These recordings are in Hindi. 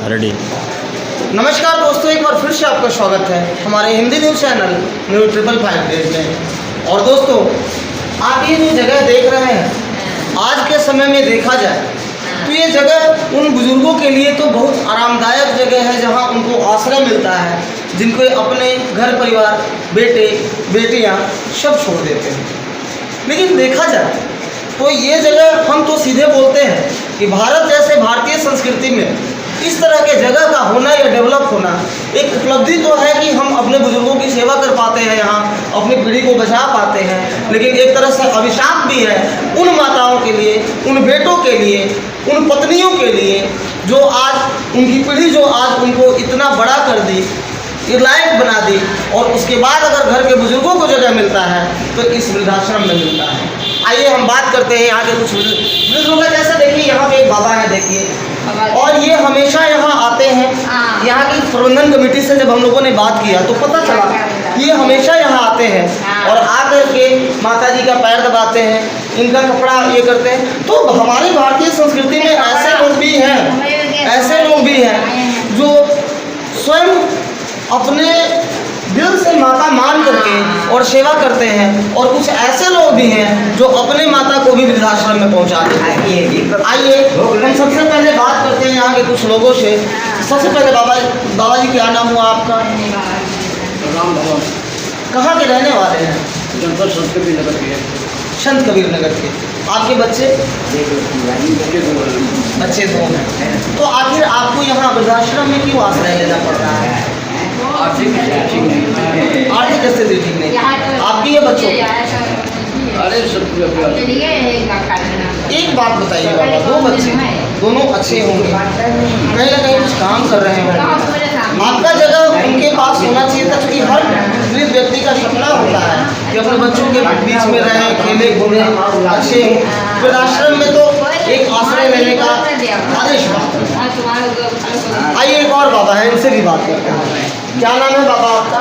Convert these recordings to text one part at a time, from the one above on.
रेडी। नमस्कार दोस्तों, एक बार फिर से आपका स्वागत है हमारे Hindi news channel news 555 days में। और दोस्तों, आप ये जो जगह देख रहे हैं, आज के समय में देखा जाए तो ये जगह उन बुज़ुर्गों के लिए तो बहुत आरामदायक जगह है, जहाँ उनको आश्रय मिलता है, जिनको अपने घर परिवार, बेटे बेटियाँ सब छोड़ देते हैं। लेकिन देखा जाए तो ये जगह, हम तो सीधे बोलते हैं कि भारत जैसे भारतीय संस्कृति में इस तरह के जगह का होना या डेवलप होना एक उपलब्धि तो है कि हम अपने बुजुर्गों की सेवा कर पाते हैं, यहाँ अपनी पीढ़ी को बचा पाते हैं। लेकिन एक तरह से अभिशाप भी है उन माताओं के लिए, उन बेटों के लिए, उन पत्नियों के लिए जो आज उनकी पीढ़ी जो आज उनको इतना बड़ा कर दी, लायक बना दी, और उसके बाद अगर घर के बुजुर्गों को जगह मिलता है तो इस वृद्धाश्रम में मिलता है। आइए हम बात करते हैं यहाँ के कुछ बुजुर्गों का। जैसे देखिए, यहाँ पे एक बाबा है, देखिए, और ये हमेशा यहाँ आते हैं। यहाँ की प्रबंधन कमेटी से जब हम लोगों ने बात किया तो पता चला ये हमेशा यहाँ आते हैं और आकर के माता जी का पैर दबाते हैं, इनका कपड़ा ये करते हैं। तो हमारी भारतीय संस्कृति में ऐसे लोग भी हैं जो स्वयं अपने दिल से माता मान करके और सेवा करते हैं, और कुछ ऐसे लोग भी हैं जो अपने माता को भी वृद्धाश्रम में पहुंचा देते हैं। आइए हम सबसे पहले बात करते हैं यहाँ के कुछ लोगों से। सबसे पहले बाबा जी, क्या नाम हुआ आपका? राम भगवान। कहाँ के रहने वाले हैं? जनपद संत कबीर नगर के। संत कबीर नगर के। आपके बच्चे दो हैं। तो आखिर आपको यहाँ वृद्धाश्रम में क्यों आश्रय लेना पड़ रहा है? आर्थिक स्थिति ठीक नहीं। आपकी ये बच्चों, अरे सब एक बात बताइए बाबा, दो बच्चे दोनों अच्छे होंगे, कहीं ना कहीं कुछ काम कर रहे होंगे, आपका जगह उनके पास होना चाहिए था। क्योंकि हर वृद्ध व्यक्ति का सपना होता है कि अपने बच्चों के बीच में रहें, खेले घूमें, अच्छे हों। वृद्धाश्रम में तो एक आश्रय लेने का आदेश होता है। आइए एक और बाबा है, इनसे भी बात करते हैं। क्या नाम है बाबा आपका?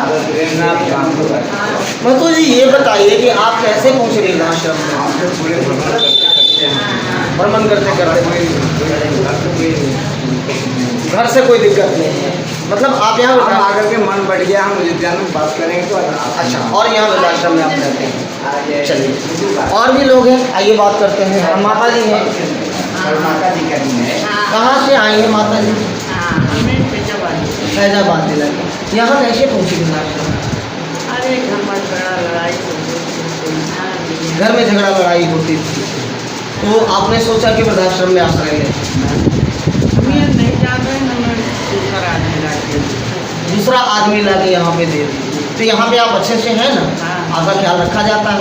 महतो जी, ये बताइए कि आप कैसे पहुँचे वृद्धाश्रम में? भ्रमण करते करते, घर से कोई दिक्कत नहीं है, मतलब आप यहाँ आकर के मन बढ़ गया, हम उद्यान में बात करेंगे तो अच्छा। और यहाँ वृद्धाश्रम में आप रहते हैं? चलिए, और भी लोग हैं, आइए बात करते हैं। माता जी हैं, कहाँ से आई हैं माता जी? फैजाबाद जिला के। यहाँ कैसे पहुँची वृद्धाश्रम? अरे घर में झगड़ा लड़ाई होती थी, तो आपने सोचा कि वृद्धाश्रम में आश्रय लें। नहीं जाते हैं, दूसरा आदमी ला के यहाँ पे दे दी। तो यहाँ पे आप अच्छे से हैं ना? आपका ख्याल रखा जाता है,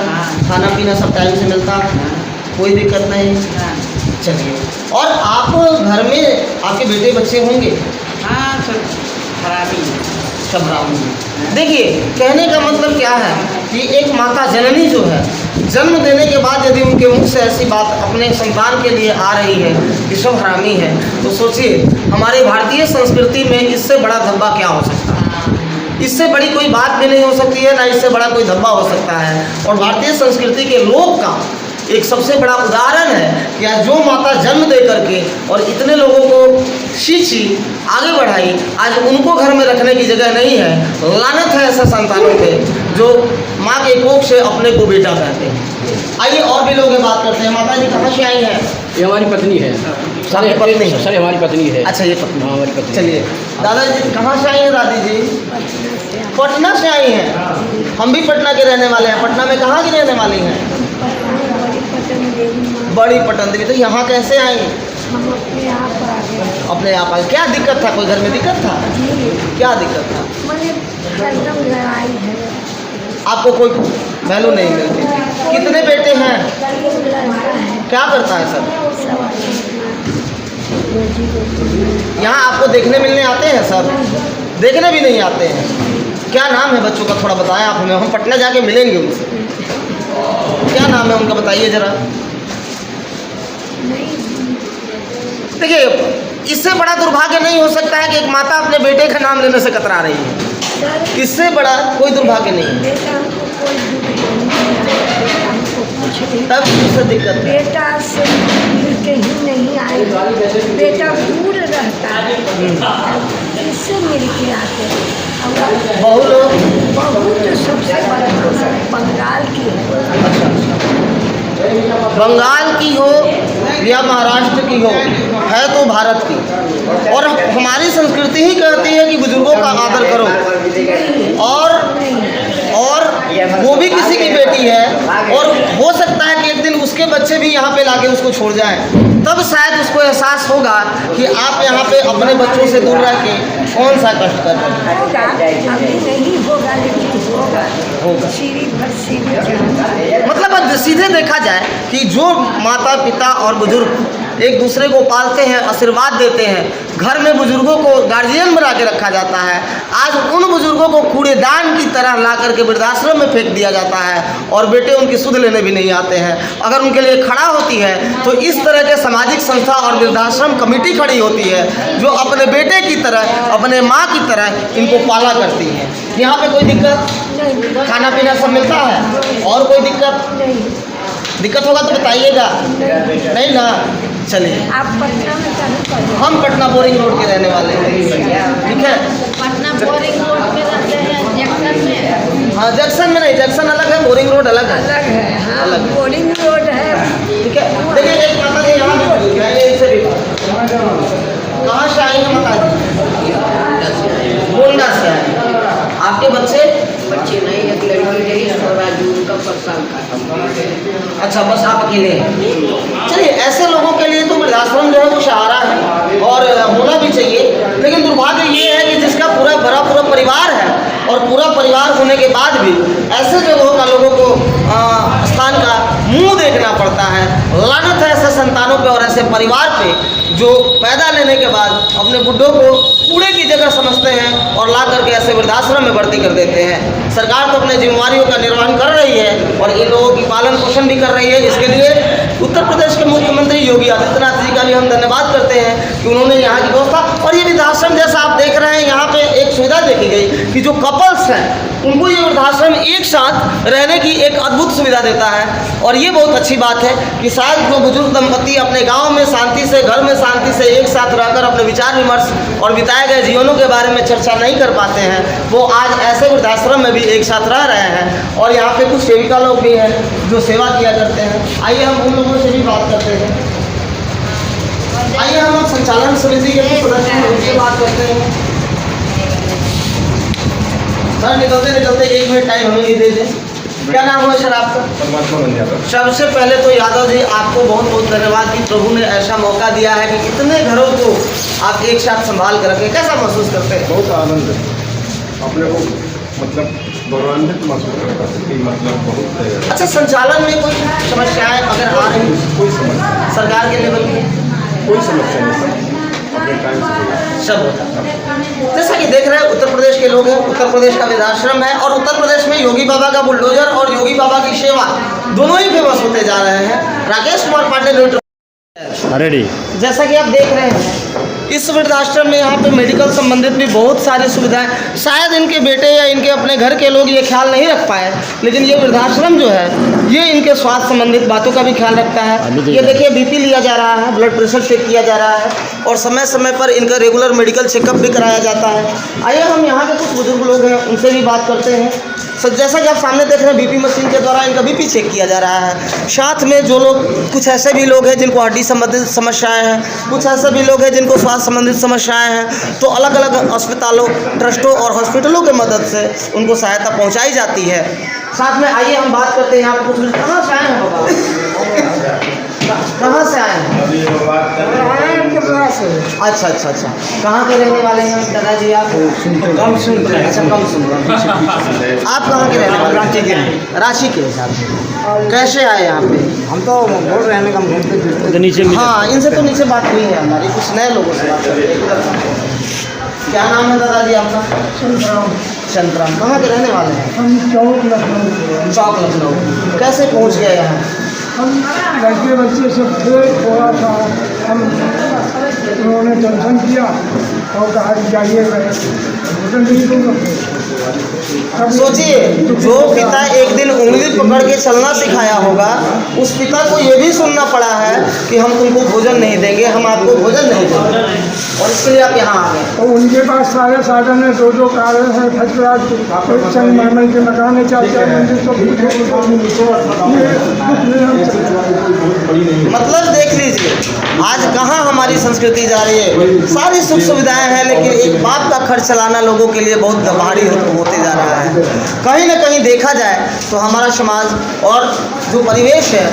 खाना पीना सब टाइम से मिलता है, कोई दिक्कत नहीं। चलिए, और आप घर में आपके बेटे बच्चे होंगे? हाँ, सब खराबी सब ब्राह्मण। देखिए, कहने का मतलब क्या है कि एक माता जननी जो है, जन्म देने के बाद यदि उनके मुख से ऐसी बात अपने संतान के लिए आ रही है कि सब हरामी है, तो सोचिए हमारी भारतीय संस्कृति में इससे बड़ा धब्बा क्या हो सकता है? इससे बड़ी कोई बात भी नहीं हो सकती है, ना इससे बड़ा कोई धब्बा हो सकता है। और भारतीय संस्कृति के लोग का एक सबसे बड़ा उदाहरण है कि आज जो माता जन्म दे करके और इतने लोगों को सींची, आगे बढ़ाई, आज उनको घर में रखने की जगह नहीं है। लानत है ऐसे संतानों पे जो माँ के कोख से अपने को बेटा कहते हैं। आइए और भी लोग बात करते हैं। माता जी कहाँ से आई हैं? ये हमारी पत्नी है। सारी पत्नी है? सर हमारी पत्नी है। अच्छा, ये पत्नी। हाँ, हमारी पत्नी। चलिए, दादाजी कहाँ से आई हैं? दादी जी पटना से आई हैं। हम भी पटना के रहने वाले हैं। पटना में कहाँ की रहने वाली हैं? बड़ी पटन देवी। तो यहाँ कैसे आई? अपने आप आए। क्या दिक्कत था? कोई घर में दिक्कत था? क्या दिक्कत था? आपको कोई वैल्यू नहीं मिलती? कितने बेटे हैं? क्या करता है सब? यहाँ आपको देखने मिलने आते हैं सब? देखने भी नहीं आते हैं? क्या नाम है बच्चों का, थोड़ा बताएं आप हमें, हम पटना जाके मिलेंगे उनसे। क्या नाम है उनका, बताइए जरा। देखिए, इससे बड़ा दुर्भाग्य नहीं हो सकता है कि एक माता अपने बेटे का नाम लेने से कतरा रही है। इससे बड़ा कोई दुर्भाग्य नहीं है। तब उससे दिक्कत है। बेटा से कहीं नहीं आए, बेटा दूर रहता है, इससे मिल के आते हैं। बहु लोग बहू तो सबसे बड़ा बंगाल की है। बंगाल की हो या महाराष्ट्र की हो, है तो भारत की। और हमारी संस्कृति ही कहती है कि बुजुर्गों का आदर करो। और वो भी किसी की बेटी है, और हो सकता है कि एक दिन उसके बच्चे भी यहाँ पे लाके उसको छोड़ जाएं, तब शायद उसको एहसास होगा कि आप यहाँ पे अपने बच्चों से दूर रह के कौन सा कष्ट कर रहे हैं। होगा, अभी नहीं होगा, लेकिन होगा। सीढ़ी पर सीढ़ी चढ़ना। मतलब अब सीधे देखा जाए कि जो माता पिता और बुजुर्ग एक दूसरे को पालते हैं, आशीर्वाद देते हैं, घर में बुजुर्गों को गार्जियन बना के रखा जाता है, आज उन बुजुर्गों को कूड़ेदान की तरह ला करके वृद्धाश्रम में फेंक दिया जाता है, और बेटे उनकी सुध लेने भी नहीं आते हैं। अगर उनके लिए खड़ा होती है तो इस तरह के सामाजिक संस्था और वृद्धाश्रम कमेटी खड़ी होती है, जो अपने बेटे की तरह, अपने माँ की तरह इनको पाला करती है। यहाँ पे कोई दिक्कत, खाना पीना सब मिलता है, और कोई दिक्कत होगा तो बताइएगा। नहीं ना, चलिए। आप पटना में कहाँ पर? हम पटना बोरिंग रोड के रहने वाले हैं, ठीक है। पटना बोरिंग रोड में रहते हैं, जंक्शन में? हाँ, जंक्शन में नहीं, जंक्शन अलग है, बोरिंग रोड अलग है। अलग है, हाँ, अलग है। बोरिंग रोड है। ठीक है। देखिए एक माता जी यहाँ भी खड़ी है, ये इनसे भी कहाँ से आई है माता जी? बोलना से आई। आपके बच्चे नहीं, एक लड़की रही सोलह जून का प्रसाद का। अच्छा, बस आप अकेले हैं। चलिए, ऐसे लोगों के लिए तो वृद्धाश्रम जो है वो सहारा है और होना भी चाहिए, लेकिन दुर्भाग्य ये है कि जिसका पूरा परिवार है, और पूरा परिवार होने के बाद भी ऐसे जगहों का लोगों को स्थान का मुंह देखना पड़ता है। लानत है ऐसे संतानों पे और ऐसे परिवार पे जो पैदा लेने के बाद अपने बुड्ढों को कूड़े की जगह समझते हैं और ला करके ऐसे वृद्धाश्रम में भर्ती कर देते हैं। सरकार तो अपने जिम्मेवारियों का निर्वहन कर रही है और इन लोगों की पालन पोषण भी कर रही है। इसके लिए उत्तर प्रदेश के मुख्यमंत्री योगी आदित्यनाथ जी का भी हम धन्यवाद करते हैं कि उन्होंने यहाँ की व्यवस्था, और ये वृद्धाश्रम जैसा आप देख रहे हैं, यहाँ पे एक सुविधा देखी गई कि जो कपल्स हैं उनको ये वृद्धाश्रम एक साथ रहने की एक अद्भुत सुविधा देता है। और ये बहुत अच्छी बात है कि शायद जो बुजुर्ग दंपति अपने गाँव में शांति से, घर में शांति से एक साथ रहकर अपने विचार विमर्श और बिताए गए जीवनों के बारे में चर्चा नहीं कर पाते हैं, वो आज ऐसे वृद्धाश्रम में भी एक साथ रह रहे हैं। और यहाँ पे कुछ सेविका लोग भी हैं जो सेवा किया करते हैं। आइए हम उन लोगों से भी बात करते हैं। आइए हम संचालन समिति के कुछ सदस्य हैं, उनसे बात करते हैं। सर, निकलते एक मिनट टाइम हमें नहीं दे दें। क्या नाम है सर आपका? सबसे पहले तो यादव जी आपको बहुत बहुत धन्यवाद कि प्रभु ने ऐसा मौका दिया है कि इतने घरों को आप एक साथ संभाल कर रखें। कैसा महसूस करते हैं? बहुत आनंद है, अपने को मतलब गौरवान्वित महसूस करता है कि मतलब बहुत। अच्छा, संचालन में कोई समस्याएं अगर आ रही, कोई समस्या सरकार के लेवल की कोई समस्या नहीं, अपने टाइम से सब होता है। जैसा कि देख रहे हैं उत्तर प्रदेश के लोग हैं, उत्तर प्रदेश का वृद्धाश्रम है, और उत्तर प्रदेश में योगी बाबा का बुलडोजर और योगी बाबा की सेवा दोनों ही फेमस होते जा रहे हैं। राकेश कुमार पांडे रेडी। जैसा कि आप देख रहे हैं, इस वृद्धाश्रम में यहाँ पे मेडिकल संबंधित भी बहुत सारी सुविधाएं, शायद इनके बेटे या इनके अपने घर के लोग ये ख्याल नहीं रख पाए, लेकिन ये वृद्धाश्रम जो है ये इनके स्वास्थ्य संबंधित बातों का भी ख्याल रखता है। ये देखिए, बीपी लिया जा रहा है, ब्लड प्रेशर चेक किया जा रहा है, और समय समय पर इनका रेगुलर मेडिकल चेकअप भी कराया जाता है। आइए हम यहाँ के कुछ बुजुर्ग लोग हैं, उनसे भी बात करते हैं। सर, जैसा कि आप सामने देख रहे हैं, बीपी मशीन के द्वारा इनका बीपी चेक किया जा रहा है। साथ में जो लोग, कुछ ऐसे भी लोग हैं जिनको हड्डी संबंधित समस्याएं हैं, कुछ ऐसे भी लोग हैं जिनको स्वास्थ्य संबंधित समस्याएं हैं, तो अलग अलग अस्पतालों, ट्रस्टों और हॉस्पिटलों की मदद से उनको सहायता पहुंचाई जाती है। साथ में आइए हम बात करते हैं। यहाँ पर कुछ कहाँ से आए हैं बाबा? कहाँ से आए हैं? अच्छा, कहाँ के रहने वाले हैं दादाजी आप? कम सुनते हैं। अच्छा, कम सुन रहे हैं। आप कहाँ के रहने वाले? रांची के हैं। रांची के हिसाब से कैसे आए यहाँ पे? हम तो बोल रहे हैं, हम घूमते फिरते नीचे। हाँ, इनसे तो नीचे बात हुई है हमारी, कुछ नए लोगों से बात करते हैं। क्या नाम है दादाजी आपका? चंद्राम। कहाँ के रहने वाले हैं? हम चौक लखनऊ। कैसे पहुँच गए यहाँ? हम लड़के बच्चे सब थे, थोड़ा सा हम उन्होंने टेंशन किया और कहा कि जाइए, होटल नहीं दूँगा। सोचिए, जो पिता एक दिन उंगली पकड़ के चलना सिखाया होगा, उस पिता को ये भी सुनना पड़ा है कि हम तुमको भोजन नहीं देंगे, हम आपको भोजन नहीं देंगे। और इसके लिए आप यहाँ आ गए। और उनके पास सारे साधन है, 2 कार है, फर्स्ट क्लास कोई संगमरमर के मकान है, 4 मंजिल तो मतलब देख लीजिए आज कहाँ हमारी संस्कृति जा रही है। सारी सुख सुविधाएं हैं लेकिन एक बाप का खर्च चलाना लोगों के लिए बहुत भारी होते जा रहा है। कहीं ना कहीं देखा जाए तो हमारा समाज और जो परिवेश है,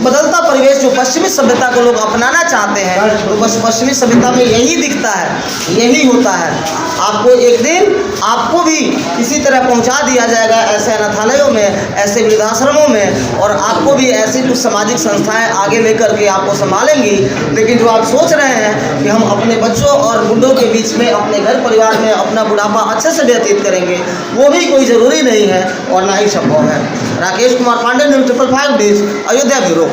बदलता परिवेश, जो पश्चिमी सभ्यता को लोग अपनाना चाहते हैं, तो बस पश्चिमी सभ्यता में यही दिखता है, यही होता है। आपको एक दिन आपको भी किसी तरह पहुंचा दिया जाएगा ऐसे अनाथालयों में, ऐसे वृद्धाश्रमों में, और आपको भी ऐसी कुछ सामाजिक संस्थाएं आगे लेकर के आपको संभालेंगी। लेकिन जो आप सोच रहे हैं कि हम अपने बच्चों और बुढ़ों के बीच में, अपने घर परिवार में अपना बुढ़ापा अच्छे से व्यतीत करेंगे, वो भी कोई ज़रूरी नहीं है और ना ही संभव है। Rakesh Kumar Pande, news 555 Ayodhya bureau.